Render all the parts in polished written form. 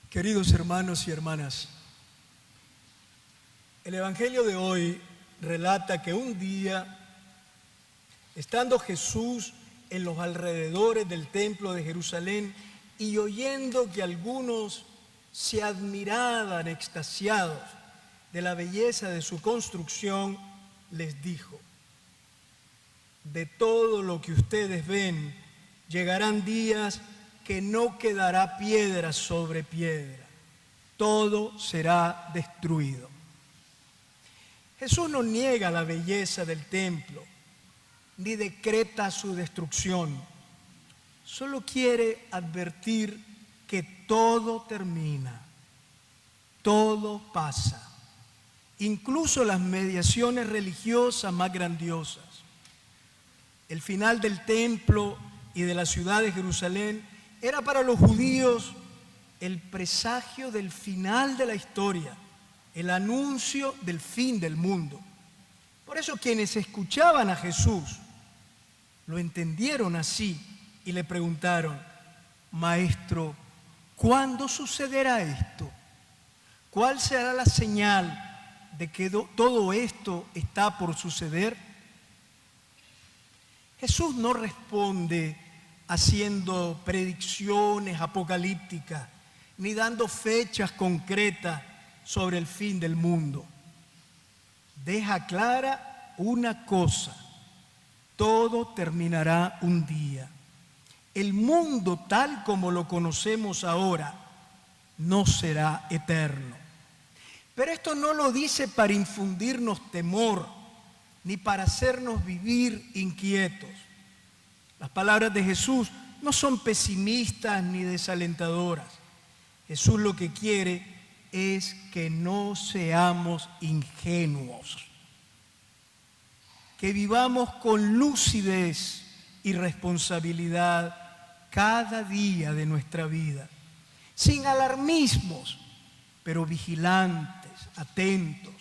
Queridos hermanos y hermanas, el Evangelio de hoy relata que un día, estando Jesús en los alrededores del templo de Jerusalén y oyendo que algunos se admiraban extasiados de la belleza de su construcción, les dijo: de todo lo que ustedes ven, llegarán días que no quedará piedra sobre piedra, todo será destruido. Jesús no niega la belleza del templo, ni decreta su destrucción, solo quiere advertir que todo termina, todo pasa, incluso las mediaciones religiosas más grandiosas. El final del templo y de la ciudad de Jerusalén era para los judíos el presagio del final de la historia, el anuncio del fin del mundo. Por eso quienes escuchaban a Jesús lo entendieron así y le preguntaron: Maestro, ¿cuándo sucederá esto? ¿Cuál será la señal de que todo esto está por suceder? Jesús no responde haciendo predicciones apocalípticas, ni dando fechas concretas sobre el fin del mundo. Deja clara una cosa: todo terminará un día. El mundo tal como lo conocemos ahora no será eterno. Pero esto no lo dice para infundirnos temor, ni para hacernos vivir inquietos. Las palabras de Jesús no son pesimistas ni desalentadoras. Jesús lo que quiere es que no seamos ingenuos, que vivamos con lucidez y responsabilidad cada día de nuestra vida, sin alarmismos, pero vigilantes, atentos,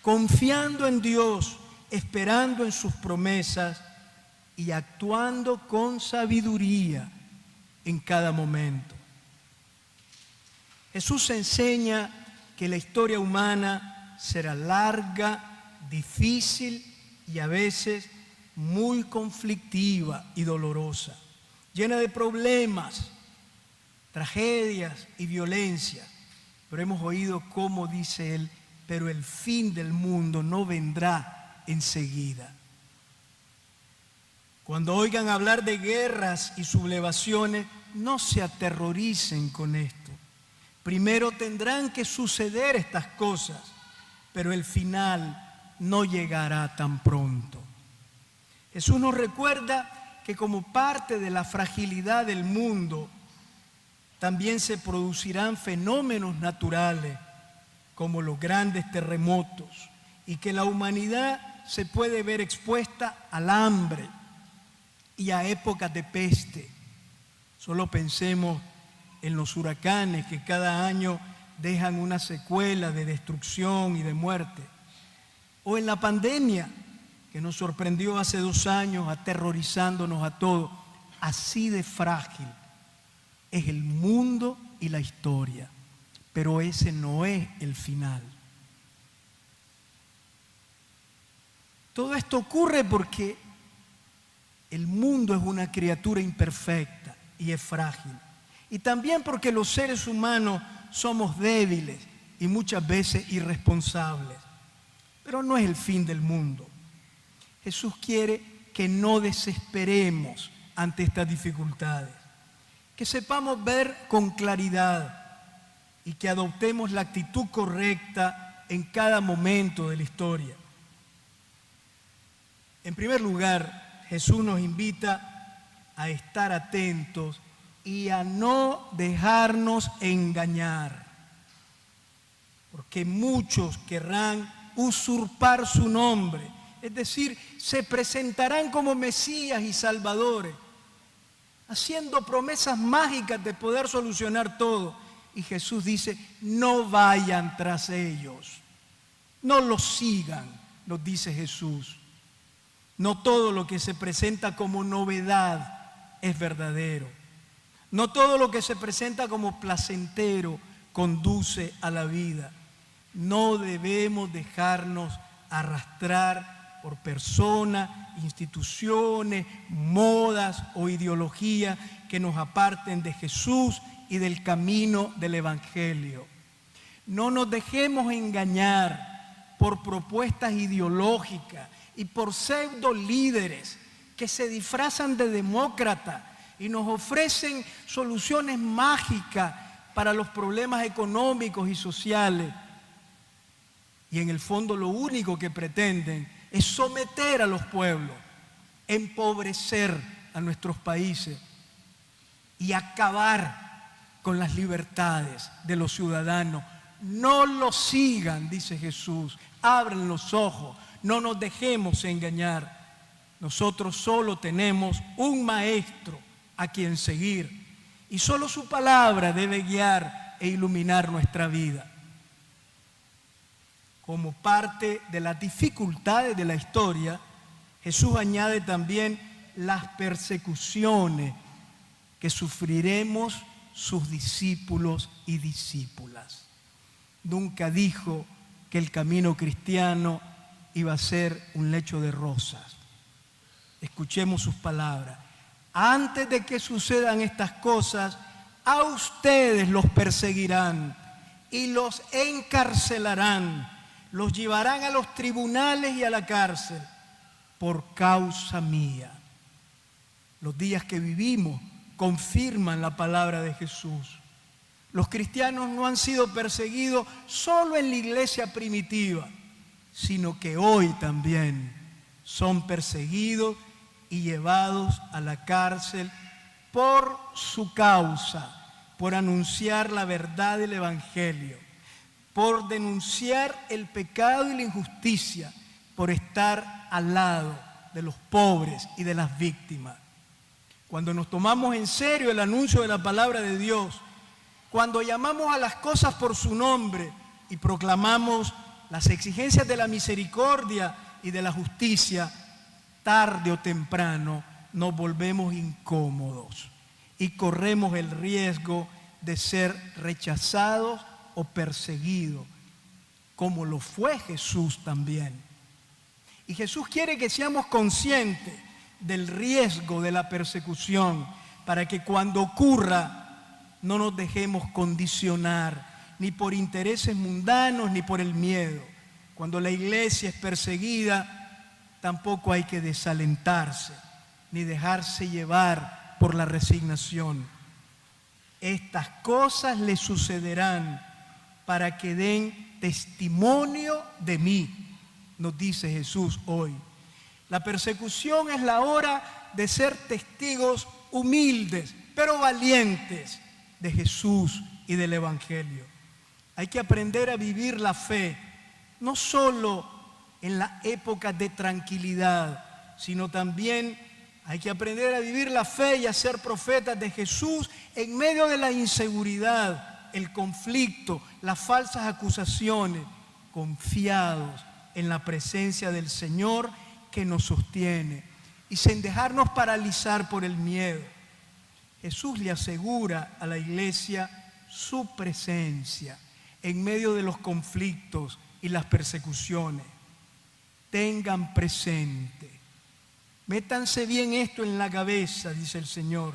confiando en Dios, esperando en sus promesas y actuando con sabiduría en cada momento. Jesús enseña que la historia humana será larga, difícil y a veces muy conflictiva y dolorosa, llena de problemas, tragedias y violencia. Pero hemos oído cómo dice él: pero el fin del mundo no vendrá enseguida. Cuando oigan hablar de guerras y sublevaciones, no se aterroricen con esto. Primero tendrán que suceder estas cosas, pero el final no llegará tan pronto. Jesús nos recuerda que como parte de la fragilidad del mundo, también se producirán fenómenos naturales como los grandes terremotos, y que la humanidad se puede ver expuesta al hambre y a épocas de peste. Solo pensemos en los huracanes que cada año dejan una secuela de destrucción y de muerte, o en la pandemia que nos sorprendió hace 2 años aterrorizándonos a todos. Así de frágil es el mundo y la historia, pero ese no es el final. Todo esto ocurre porque el mundo es una criatura imperfecta y es frágil. Y también porque los seres humanos somos débiles y muchas veces irresponsables. Pero no es el fin del mundo. Jesús quiere que no desesperemos ante estas dificultades, que sepamos ver con claridad y que adoptemos la actitud correcta en cada momento de la historia. En primer lugar, Jesús nos invita a estar atentos y a no dejarnos engañar, porque muchos querrán usurpar su nombre, es decir, se presentarán como Mesías y Salvadores, haciendo promesas mágicas de poder solucionar todo. Y Jesús dice: no vayan tras ellos, no los sigan, nos dice Jesús. No todo lo que se presenta como novedad es verdadero. No todo lo que se presenta como placentero conduce a la vida. No debemos dejarnos arrastrar por personas, instituciones, modas o ideologías que nos aparten de Jesús y del camino del Evangelio. No nos dejemos engañar por propuestas ideológicas y por pseudo líderes que se disfrazan de demócratas y nos ofrecen soluciones mágicas para los problemas económicos y sociales. Y en el fondo lo único que pretenden es someter a los pueblos, empobrecer a nuestros países y acabar con las libertades de los ciudadanos. No los sigan, dice Jesús, abran los ojos, no nos dejemos engañar. Nosotros solo tenemos un maestro a quien seguir y solo su palabra debe guiar e iluminar nuestra vida. Como parte de las dificultades de la historia, Jesús añade también las persecuciones que sufriremos sus discípulos y discípulas. Nunca dijo que el camino cristiano iba a ser un lecho de rosas. Escuchemos sus palabras. Antes de que sucedan estas cosas, a ustedes los perseguirán y los encarcelarán. Los llevarán a los tribunales y a la cárcel por causa mía. Los días que vivimos confirman la palabra de Jesús. Los cristianos no han sido perseguidos solo en la iglesia primitiva, sino que hoy también son perseguidos y llevados a la cárcel por su causa, por anunciar la verdad del Evangelio, por denunciar el pecado y la injusticia, por estar al lado de los pobres y de las víctimas. Cuando nos tomamos en serio el anuncio de la palabra de Dios, cuando llamamos a las cosas por su nombre y proclamamos las exigencias de la misericordia y de la justicia, tarde o temprano nos volvemos incómodos y corremos el riesgo de ser rechazados o perseguido, como lo fue Jesús también. Y Jesús quiere que seamos conscientes del riesgo de la persecución, para que cuando ocurra no nos dejemos condicionar ni por intereses mundanos ni por el miedo. Cuando la iglesia es perseguida, tampoco hay que desalentarse ni dejarse llevar por la resignación. Estas cosas les sucederán para que den testimonio de mí, nos dice Jesús hoy. La persecución es la hora de ser testigos humildes, pero valientes de Jesús y del Evangelio. Hay que aprender a vivir la fe, no solo en la época de tranquilidad, sino también hay que aprender a vivir la fe y a ser profetas de Jesús en medio de la inseguridad, el conflicto, las falsas acusaciones, confiados en la presencia del Señor que nos sostiene y sin dejarnos paralizar por el miedo. Jesús le asegura a la iglesia su presencia en medio de los conflictos y las persecuciones. Tengan presente, métanse bien esto en la cabeza, dice el Señor.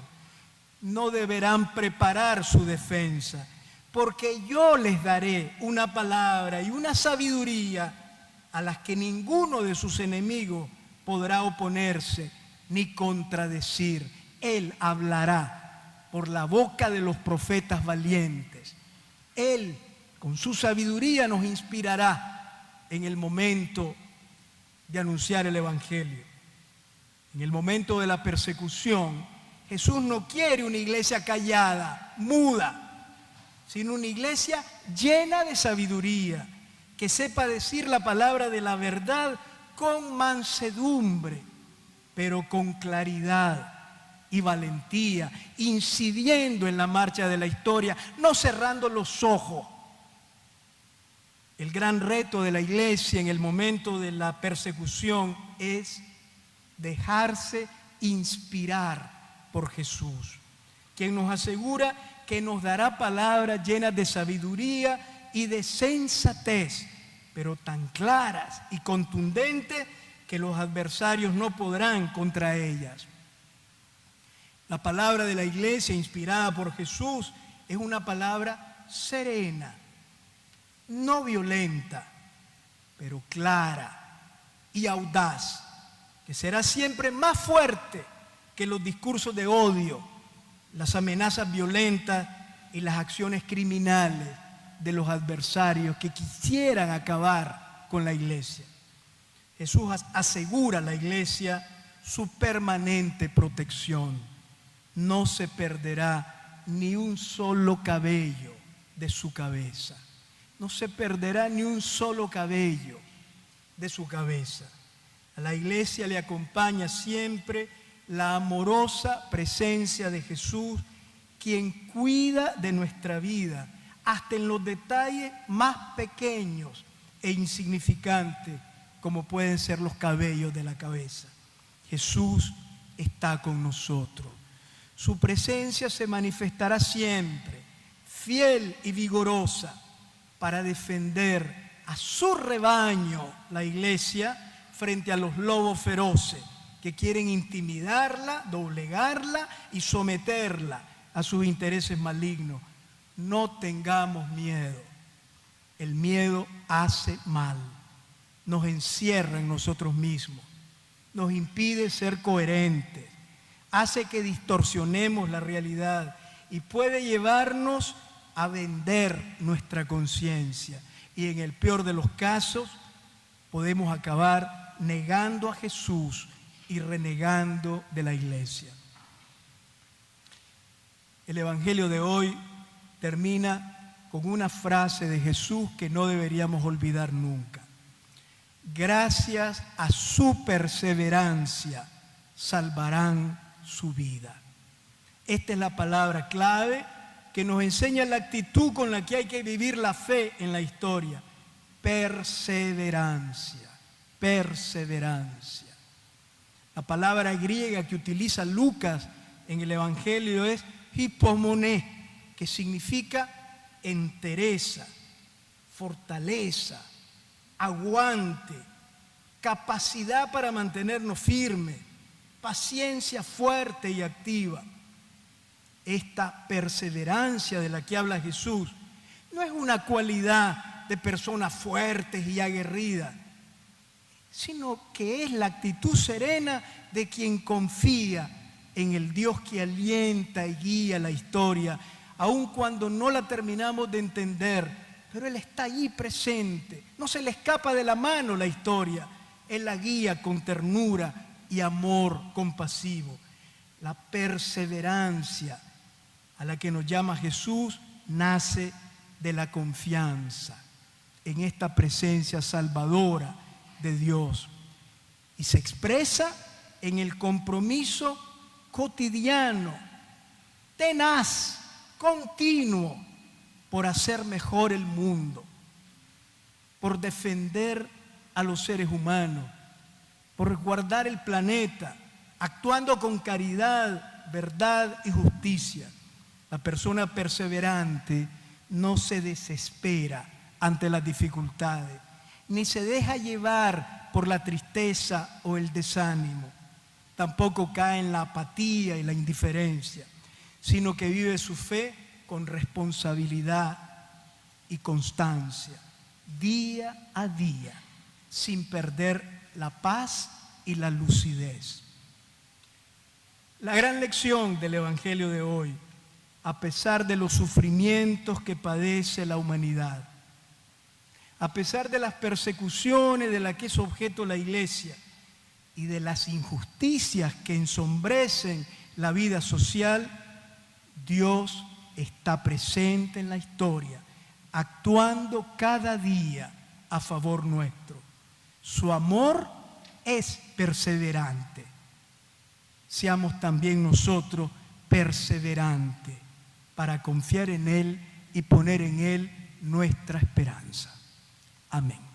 No deberán preparar su defensa, porque yo les daré una palabra y una sabiduría a las que ninguno de sus enemigos podrá oponerse ni contradecir. Él hablará por la boca de los profetas valientes. Él, con su sabiduría, nos inspirará en el momento de anunciar el Evangelio. En el momento de la persecución, Jesús no quiere una iglesia callada, muda, sino una iglesia llena de sabiduría, que sepa decir la palabra de la verdad con mansedumbre, pero con claridad y valentía, incidiendo en la marcha de la historia, no cerrando los ojos. El gran reto de la iglesia en el momento de la persecución es dejarse inspirar por Jesús. quien nos asegura que nos dará palabras llenas de sabiduría y de sensatez, pero tan claras y contundentes que los adversarios no podrán contra ellas. La palabra de la iglesia inspirada por Jesús es una palabra serena, no violenta, pero clara y audaz, que será siempre más fuerte que los discursos de odio, las amenazas violentas y las acciones criminales de los adversarios que quisieran acabar con la iglesia. Jesús asegura a la iglesia su permanente protección. No se perderá ni un solo cabello de su cabeza. No se perderá ni un solo cabello de su cabeza. A la iglesia le acompaña siempre la amorosa presencia de Jesús, quien cuida de nuestra vida, hasta en los detalles más pequeños e insignificantes, como pueden ser los cabellos de la cabeza. Jesús está con nosotros. Su presencia se manifestará siempre, fiel y vigorosa, para defender a su rebaño, la iglesia, frente a los lobos feroces que quieren intimidarla, doblegarla y someterla a sus intereses malignos. No tengamos miedo. El miedo hace mal, nos encierra en nosotros mismos, nos impide ser coherentes, hace que distorsionemos la realidad y puede llevarnos a vender nuestra conciencia. Y en el peor de los casos, podemos acabar negando a Jesús y renegando de la iglesia. El Evangelio de hoy termina con una frase de Jesús que no deberíamos olvidar nunca. Gracias a su perseverancia salvarán su vida. Esta es la palabra clave que nos enseña la actitud con la que hay que vivir la fe en la historia. Perseverancia, perseverancia. La palabra griega que utiliza Lucas en el Evangelio es hipomoné, que significa entereza, fortaleza, aguante, capacidad para mantenernos firmes, paciencia fuerte y activa. Esta perseverancia de la que habla Jesús no es una cualidad de personas fuertes y aguerridas, sino que es la actitud serena de quien confía en el Dios que alienta y guía la historia, aun cuando no la terminamos de entender, pero Él está allí presente, no se le escapa de la mano la historia, Él la guía con ternura y amor compasivo. La perseverancia a la que nos llama Jesús nace de la confianza en esta presencia salvadora de Dios y se expresa en el compromiso cotidiano, tenaz, continuo, por hacer mejor el mundo, por defender a los seres humanos, por resguardar el planeta, actuando con caridad, verdad y justicia. La persona perseverante no se desespera ante las dificultades, ni se deja llevar por la tristeza o el desánimo. Tampoco cae en la apatía y la indiferencia, sino que vive su fe con responsabilidad y constancia, día a día, sin perder la paz y la lucidez. La gran lección del Evangelio de hoy, a pesar de los sufrimientos que padece la humanidad, a pesar de las persecuciones de las que es objeto la iglesia y de las injusticias que ensombrecen la vida social, Dios está presente en la historia, actuando cada día a favor nuestro. Su amor es perseverante. Seamos también nosotros perseverantes para confiar en Él y poner en Él nuestra esperanza. Amén.